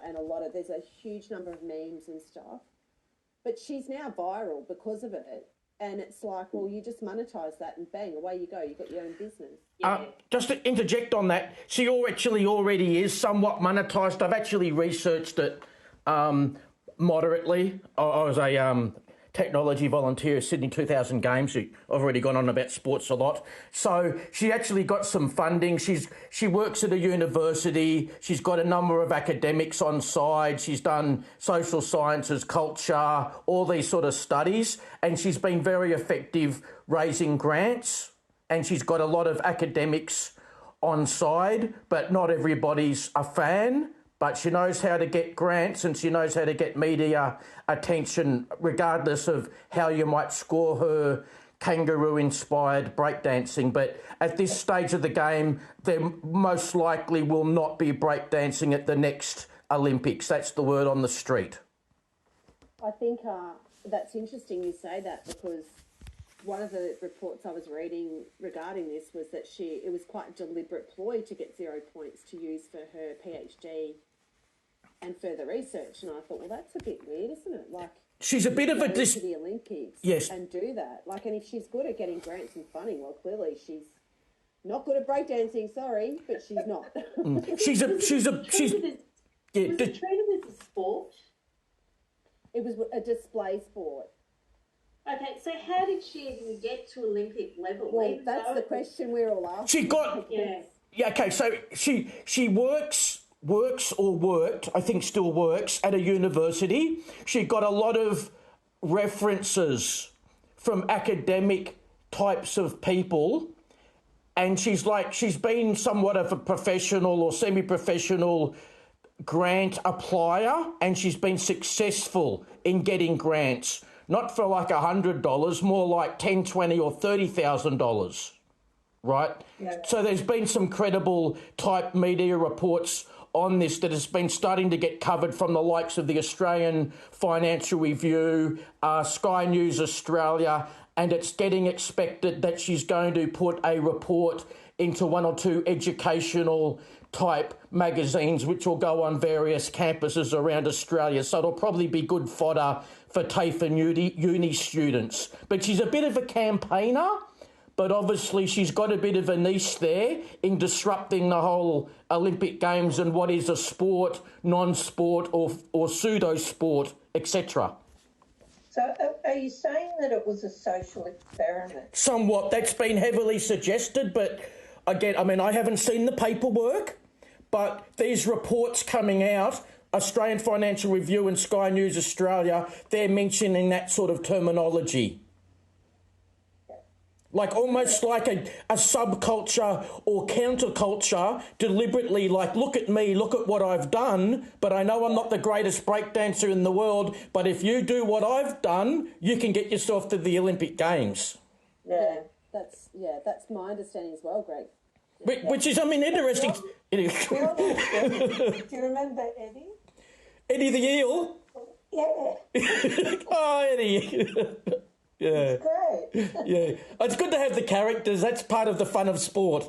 and there's a huge number of memes and stuff. But she's now viral because of it. And it's like, well, you just monetize that and bang, away you go. You've got your own business. Just to interject on that, she actually already is somewhat monetised. I've actually researched it moderately. I was a technology volunteer at Sydney 2000 Games. I've already gone on about sports a lot. So she actually got some funding. She works at a university. She's got a number of academics on side. She's done social sciences, culture, all these sort of studies. And she's been very effective raising grants. And she's got a lot of academics on side, but not everybody's a fan. But she knows how to get grants and she knows how to get media attention, regardless of how you might score her kangaroo-inspired breakdancing. But at this stage of the game, there most likely will not be breakdancing at the next Olympics. That's the word on the street. I think that's interesting you say that, because one of the reports I was reading regarding this was that it was quite a deliberate ploy to get 0 points to use for her PhD and further research. And I thought, well, that's a bit weird, isn't it? Like, she's a bit of a to the Olympics, yes, and do that. Like, and if she's good at getting grants and funding, well, clearly she's not good at breakdancing. Sorry, but she's not. Is it treated as a sport? It was a display sport. Okay, so how did she even get to Olympic level? Well, that's the question we're all asking. She got... Yeah, okay, so she worked, I think still works, at a university. She got a lot of references from academic types of people, and she's been somewhat of a professional or semi-professional grant applier, and she's been successful in getting grants. Not for like $100, more like $10,000, $20,000 or $30,000, right? Yeah. So there's been some credible type media reports on this that has been starting to get covered from the likes of the Australian Financial Review, Sky News Australia, and it's getting expected that she's going to put a report into 1 or 2 educational type magazines which will go on various campuses around Australia. So it'll probably be good fodder for TAFE and uni students. But she's a bit of a campaigner, but obviously she's got a bit of a niche there in disrupting the whole Olympic Games and what is a sport, non-sport or pseudo-sport, etc. So are you saying that it was a social experiment? Somewhat. That's been heavily suggested, but again, I mean, I haven't seen the paperwork, but these reports coming out, Australian Financial Review and Sky News Australia, they're mentioning that sort of terminology. Like almost like a subculture or counterculture, deliberately like, look at me, look at what I've done, but I know I'm not the greatest breakdancer in the world, but if you do what I've done, you can get yourself to the Olympic Games. Yeah, that's my understanding as well, Greg. Which is, I mean, interesting. Do you remember Eddie? Eddie the Eel? Yeah. Oh, Eddie. Yeah. It's great. Yeah. It's good to have the characters. That's part of the fun of sport.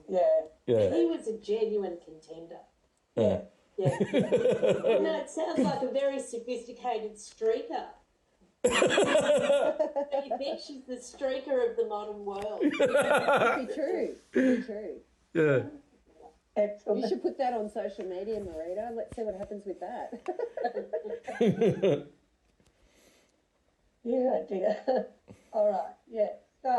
Yeah. Yeah. He was a genuine contender. Yeah. Yeah. No, it sounds like a very sophisticated streaker. You think she's the streaker of the modern world. Could be true. Could be true. Yeah. Excellent. You should put that on social media, Marita. Let's see what happens with that. Yeah, dear. All right. Yeah. So.